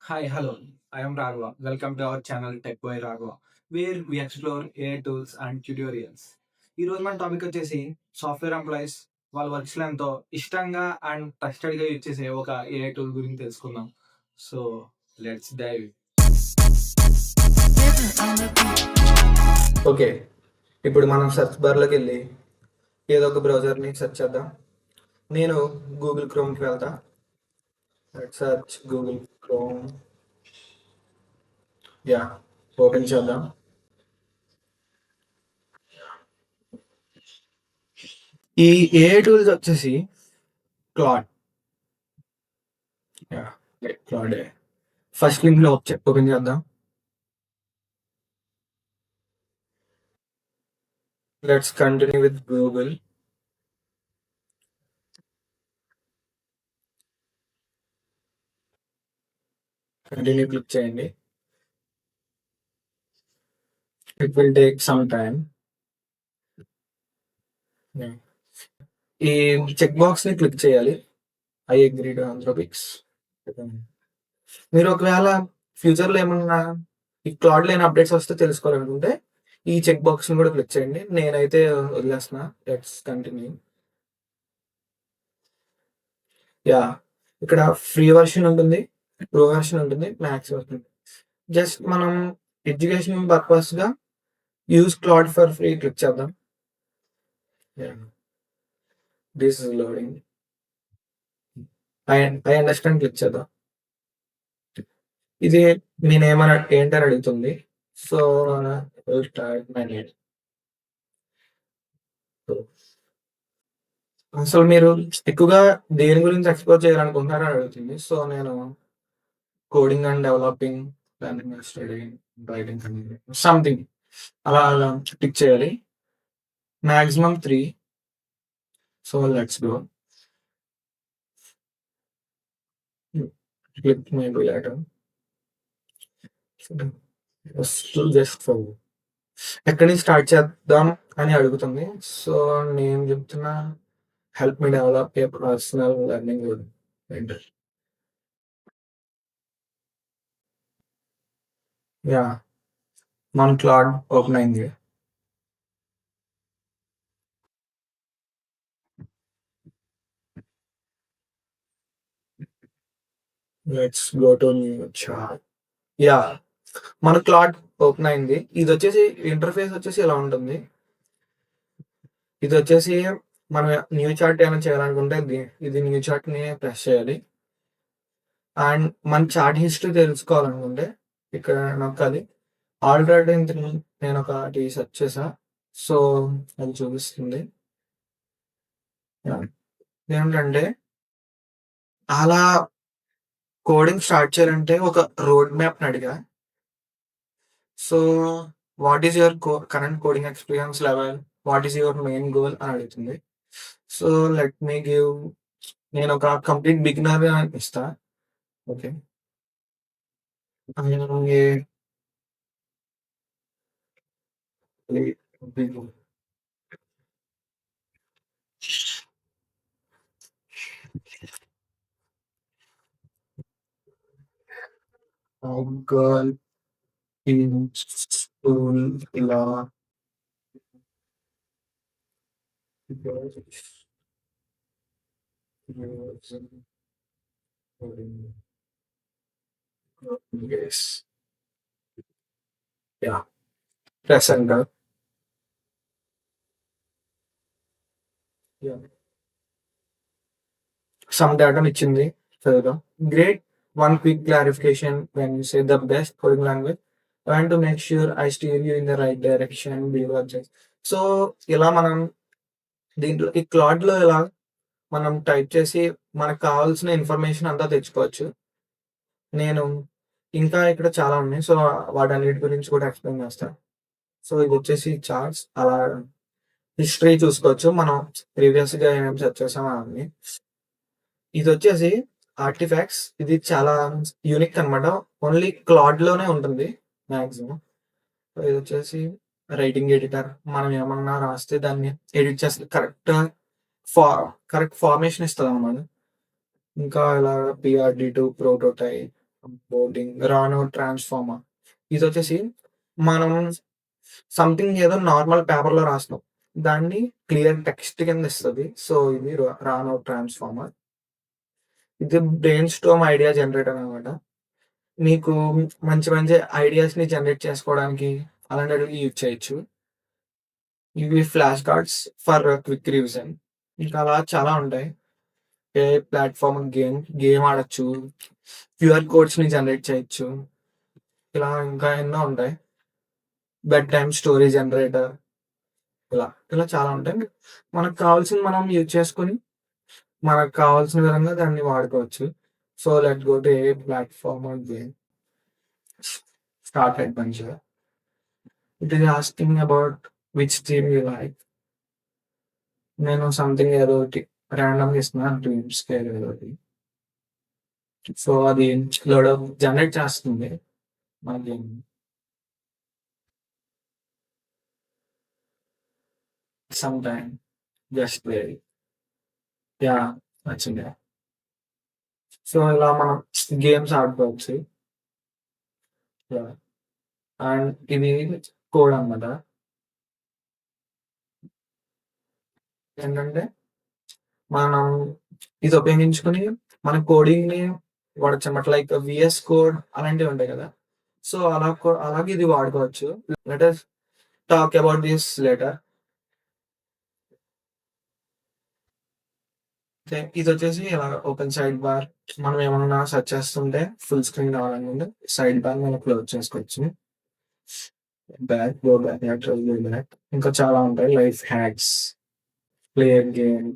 Hi, hello. I am Raghava. Welcome to our channel Tech by Raghava, where we explore AI tools and tutorials. ఈ రోజు మన topic వచ్చేసి software employees వాళ్ళ works లో ఎంతో ఇష్టంగా అండ్ ట్రస్టెడ్ గా యూజ్ చేసే ఒక ఏఐ టూల్ గురించి తెలుసుకుందాం. So let's dive. ఓకే, ఇప్పుడు మనం సెర్చ్ బార్లోకి వెళ్ళి ఏదో ఒక బ్రౌజర్ని సెర్చ్ చేద్దాం. నేను గూగుల్ క్రోమ్కి వెళ్తా. Search Google Chrome. Yeah, open చేద్దాం. ఈ ఏఐ టూల్స్ వచ్చేసి క్లాడ్. యా, క్లాడే. ఫస్ట్ లింక్ లో ఓపెన్ చేద్దాం. Let's continue with Google. Continue click చేయండి. It will take some time. ఈ చెక్ బాక్స్ ని క్లిక్ చేయాలి. I agree to Anthropic's. మీరు ఒకవేళ ఫ్యూచర్ లో ఏమన్నా ఈ క్లాడ్ లేని అప్డేట్స్ వస్తే తెలుసుకోవాలనుకుంటే ఈ చెక్ బాక్స్ ని కూడా క్లిక్ చేయండి. నేనైతే వదిలేస్తున్నా. Let's continue. యా, ఇక్కడ ఫ్రీ వర్షన్ ఉంటుంది, ప్రో వర్షన్ ఉంటుంది, మ్యాక్స్ వర్షన్. జస్ట్ మనం ఎడ్యుకేషన్ పర్పస్ గా use Claude for free click చేద్దాం. This is loading. I understand click చేద్దాం. ఇది నేనేమన్నా ఏంటని అడుగుతుంది. సో అసలు మీరు ఎక్కువగా దేని గురించి ఎక్స్ప్లోర్ చేయాలనుకుంటున్నారని అడుగుతుంది. సో నేను coding and developing, studying, writing something అలా టిక్ చేయాలి. Maximum 3. So let's go. Click maybe later. Just for ఎక్కడి నుంచి స్టార్ట్ చేద్దాం అని అడుగుతుంది. సో నేను చెప్తున్నా help me develop a personal learning. Yeah, మన క్లాడ్ ఓపెన్ అయింది. Let's go to new chat. Yeah, మన క్లాడ్ ఓపెన్ అయింది. ఇది వచ్చేసి ఇంటర్ఫేస్ వచ్చేసి ఇలా ఉంటుంది. ఇది వచ్చేసి మనం న్యూ చార్ట్ ఏమైనా చేయాలనుకుంటే ఇది న్యూ చార్ట్ ని ప్రెస్ చేయాలి. అండ్ మన చార్ట్ హిస్టరీ తెలుసుకోవాలనుకుంటే ఇక్కడ నొక్కాలి. ఆల్రెడీ నేను ఒకటి సెర్చ్ చేసా, సో అది చూపిస్తుంది. ఏంటంటే అలా కోడింగ్ స్టార్ట్ చేయాలంటే ఒక రోడ్ మ్యాప్ అడిగా. So what is your current coding experience level, what is your main goal అని అడుగుతుంది. సో లెట్ మీ గివ్, నేను ఒక కంప్లీట్ బిగినర్ ఇస్తా. ఓకే, గర్ల్ ఇన్ స్కూల్ ఇలా యా, ప్రెస్ అంటారు. సమ్ డేటా ఇచ్చింది. చదువుదాం. Great. One quick clarification, when you say the best coding language, train to make sure I stir you in the right direction. So ఇలా మనం దీంట్లో ఈ Claude లో ఇలా మనం టైప్ చేసి మనకు కావాల్సిన ఇన్ఫర్మేషన్ అంతా తెచ్చుకోవచ్చు. నేను ఇంకా ఇక్కడ చాలా ఉన్నాయి, సో వాటన్నిటి గురించి కూడా ఎక్స్ప్లెయిన్ చేస్తాను. సో ఇది వచ్చేసి చార్ట్స్, అలా హిస్టరీ చూసుకోవచ్చు. మనం ప్రీవియస్ గా ఏమేమి సెర్చ్ చేసామో అవన్నీ. ఇది వచ్చేసి ఆర్టిఫాక్ట్స్. ఇది చాలా యూనిక్ అనమాట. ఓన్లీ క్లాడ్ లోనే ఉంటుంది మాక్సిమం. ఇది వచ్చేసి రైటింగ్ ఎడిటర్. మనం ఏమన్నా రాస్తే దాన్ని ఎడిట్ చేస్తే కరెక్ట్ ఫార్మేషన్ ఇస్తుంది అనమాట. ఇంకా ఇలా PRD2 ప్రోటోటైప్, బోర్డింగ్, రానో ట్రాన్స్‌ఫార్మర్. ఇదొచ్చేసి మనం సంథింగ్ ఏదో నార్మల్ పేపర్‌లో రాస్తాం. దాన్ని క్లియర్ టెక్స్ట్ కింద ఇస్తది. సో, ఇది రానో ట్రాన్స్‌ఫార్మర్. ఇది బ్రెయిన్ స్టార్మ్ ఐడియా జనరేటర్ అనమాట. నీకు మంచి మంచి ఐడియాస్‌ని జనరేట్ చేసుకోవడానికి అలాంటివి యూజ్ చేయొచ్చు. ఇవి flash cards for quick revision. ఇంకా అలా చాలా ఉంటాయి. ఏ ప్లాట్‌ఫార్మ్ గేమ్ ఆడొచ్చు. క్యూఆర్ కోడ్స్‌ని జనరేట్ చేయొచ్చు. ఇలా ఇంకా ఎన్నో ఉంటాయి. బెడ్ టైమ్ స్టోరీ జనరేటర్ ఇలా చాలా ఉంటాయి. మనకు కావాల్సింది మనం యూజ్ చేసుకొని, మనకు కావాల్సిన విధంగా దాన్ని వాడుకోవచ్చు. So, let's go to a platform or game. Start మంచిగా. It is asking about which theme you like. నేను సంథింగ్ ఏదో ఒకటి రాండమ్‌గా ఇస్తున్నా డ్రీమ్స్‌కి ఏదో ఒకటి. సో, అది జనరేట్ చేస్తుంది. మనకి some time just play. Yeah! వచ్చింది. సో, ఇలా మనం గేమ్స్ ఆడుకోవచ్చు. యాహ్! అండ్ ఇది కోడ్ అనమాట. ఏంటంటే, మనం ఇది ఉపయోగించుకొని మన కోడింగ్‌ని వాడొచ్చనమాట. లైక్ వీఎస్ కోడ్ అలాంటివి ఉంటాయి కదా! సో, అలాగే ఇది వాడుకోవచ్చు. Let us talk about this later. ఇదొచ్చేసి ఇలా ఓపెన్ సైడ్ బార్. మనం ఏమన్నా సెర్చ్ చేస్తుంటే ఫుల్ స్క్రీన్ రావాలనుకుంటే సైడ్ బార్ మనం క్లోజ్ చేసుకోవచ్చు. Go back, back. ఇంకా చాలా ఉంటాయి. Life hacks, play a game,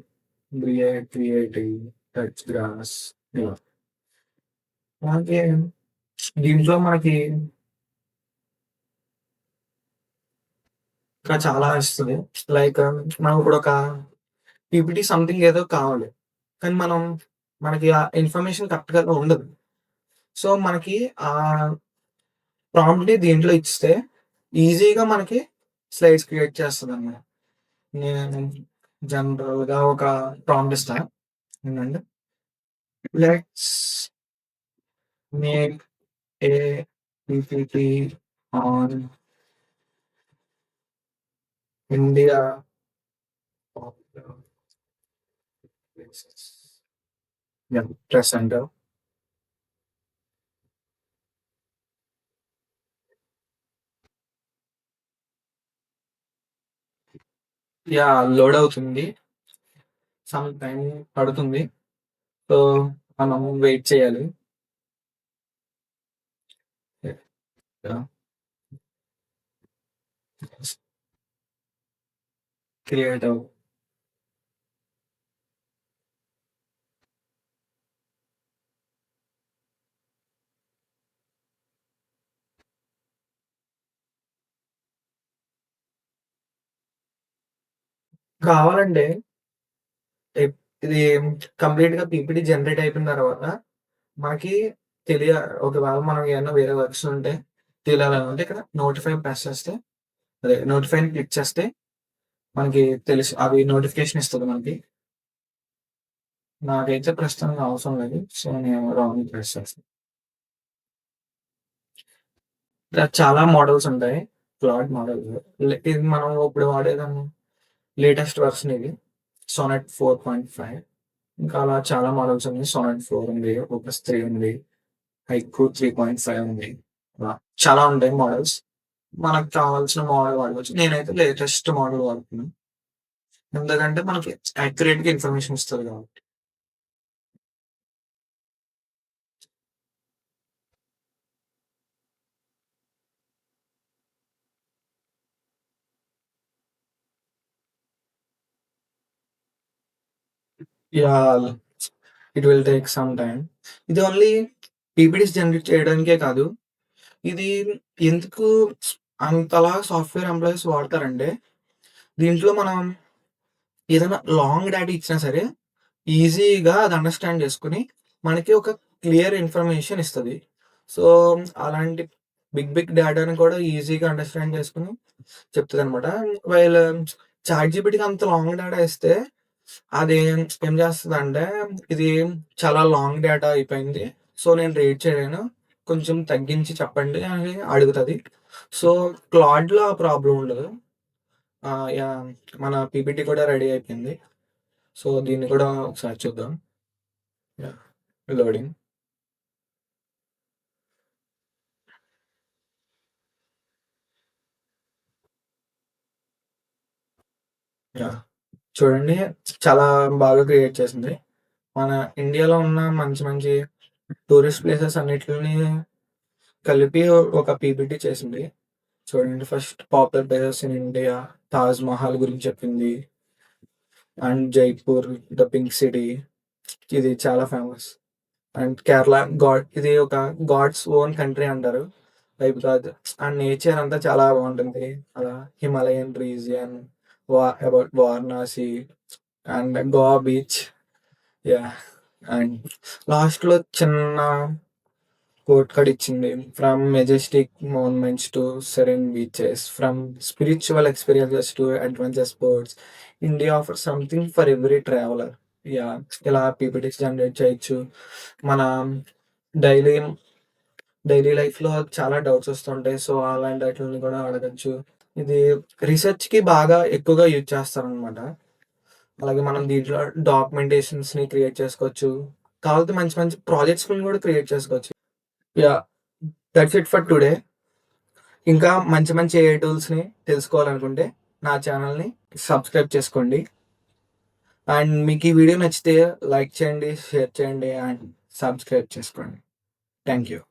creative, touch grass ఇలా. అలాగే దీంట్లో మనకి ఇంకా చాలా ఇస్తది. లైక్ మనం ఇప్పుడు ఒక పీపీటీ సంథింగ్ ఏదో కావాలి. కానీ మనకి ఆ ఇన్ఫర్మేషన్ కరెక్ట్‌గా ఉండదు. సో, మనకి ప్రాంప్ట్‌ని దీంట్లో ఇస్తే ఈజీగా మనకి స్లైడ్స్ క్రియేట్ చేస్తదనమాట. నేను జనరల్‌గా ఒక ప్రాంప్ట్ ఇస్తా. ఏంటంటే, let's make a PPT on India popular places. Yeah! Press enter. Yeah! Load అవుతుంది. సమ్ టైమ్ పడుతుంది. సో, మనం వెయిట్ చేయాలి. యాహ్! క్రియేట్ కావాలంటే ఎప్ ఇది కంప్లీట్‌గా పీపీటీ జనరేట్ అయిపోయిన తర్వాత మనకి తెలియ ఒకవేళ మనం ఏమన్నా వేరే వర్క్స్ ఉంటే తెలియాలనుకుంటే ఇక్కడ నోటిఫై ప్రెస్ చేస్తే అదే నోటిఫైని క్లిక్ చేస్తే మనకి తెలుసు. అవి నోటిఫికేషన్ ఇస్తది మనకి. నాకైతే ప్రస్తుతానికి అవసరం లేదు. సో, నేను రాంగ్ ప్రెస్ చేస్తా. ఇలా చాలా మోడల్స్ ఉంటాయి. Claude model. ఇది మనం ఇప్పుడు వాడేదాన్ని లేటెస్ట్ వర్షన్ ఇది. సోనెట్ 4.5. ఇంకా అలా చాలా మోడల్స్ ఉన్నాయి. సోనెట్ 4 ఉంది. ఓపస్ 3 ఉంది. హైకూ 3.5 ఉంది. అలా చాలా ఉంటాయి మోడల్స్. మనకు కావాల్సిన మోడల్ వాడుకోవచ్చు. నేనైతే లేటెస్ట్ మోడల్ వాడుతున్నాను. ఎందుకంటే మనకి యాక్యురేట్‌గా ఇన్ఫర్మేషన్ ఇస్తది కాబట్టి. Yeah! It will take some time. ఇది ఓన్లీ పీపీటీస్ జనరేట్ చేయడానికే కాదు. ఇది ఎందుకు అంతలా సాఫ్ట్‌వేర్ ఎంప్లాయీస్ వాడతారంటే, దీంట్లో మనం ఏదైనా లాంగ్ డేటా ఇచ్చినా సరే, ఈజీగా అది అండర్‌స్టాండ్ చేసుకొని, మనకి ఒక క్లియర్ ఇన్ఫర్మేషన్ ఇస్తది. సో, అలాంటి బిగ్ డేటాని కూడా ఈజీగా అండర్‌స్టాండ్ చేసుకొని చెప్తదనమాట. వైల్ చాట్‌జీపీటీకి అంత లాంగ్ డేటా ఇస్తే, అది ఏం చేస్తదంటే, ఇది చాలా లాంగ్ డేటా అయిపోయింది. సో నేను రేట్ చేయలేను. కొంచెం తగ్గించి చెప్పండి అని అడుగుతది. సో క్లాడ్‌లో ఆ ప్రాబ్లమ్ ఉండదు. యాహ్! మన పీపీటీ కూడా రెడీ అయిపోయింది. సో దీన్ని కూడా ఒకసారి చూద్దాం. యాహ్! లోడింగ్. యాహ్! చూడండి, చాలా బాగా క్రియేట్ చేసింది. మన ఇండియాలో ఉన్న మంచి మంచి టూరిస్ట్ ప్లేసెస్ అన్నిట్లిని కలిపి ఒక పీపీటీ చేసింది. చూడండి, first popular places in India, Taj Mahal గురించి చెప్పింది. And Jaipur, the pink city, ఇది చాలా ఫేమస్. అండ్ కేరళ ఇది ఒక గాడ్స్ ఓన్ కంట్రీ అంటారు. బికాజ్ ఆ నేచర్ అంతా చాలా బాగుంటుంది. అలా Himalayan region, about Varanasi and Goa beach. Yeah! And లాస్ట్‌లో చిన్న కోట్ కార్డ్ ఇచ్చింది. From majestic monuments to serene beaches, from spiritual experiences to adventure sports, India offers something for every traveller. Yeah! ఇలా పీపీటీస్ జనరేట్ చేయొచ్చు. మన డైలీ డైలీ లైఫ్‌లో చాలా doubts వస్తుంటాయి. So, అలాంటి ఆటిల్ని కూడా అడగొచ్చు. ఇది రీసెర్చ్‌కి బాగా ఎక్కువగా యూజ్ చేస్తారనమాట. అలాగే మనం దీంట్లో డాక్యుమెంటేషన్స్‌ని క్రియేట్ చేసుకోవచ్చు. కావాలంటే మంచి మంచి ప్రాజెక్ట్స్‌ని కూడా క్రియేట్ చేసుకోవచ్చు. Yeah! That's it for today. ఇంకా మంచి మంచి ఏఐ టూల్స్‌ని తెలుసుకోవాలనుకుంటే నా ఛానల్‌ని సబ్స్క్రైబ్ చేసుకోండి. అండ్ మీకు ఈ వీడియో నచ్చితే లైక్ చేయండి, షేర్ చేయండి అండ్ సబ్స్క్రైబ్ చేసుకోండి. Thank you.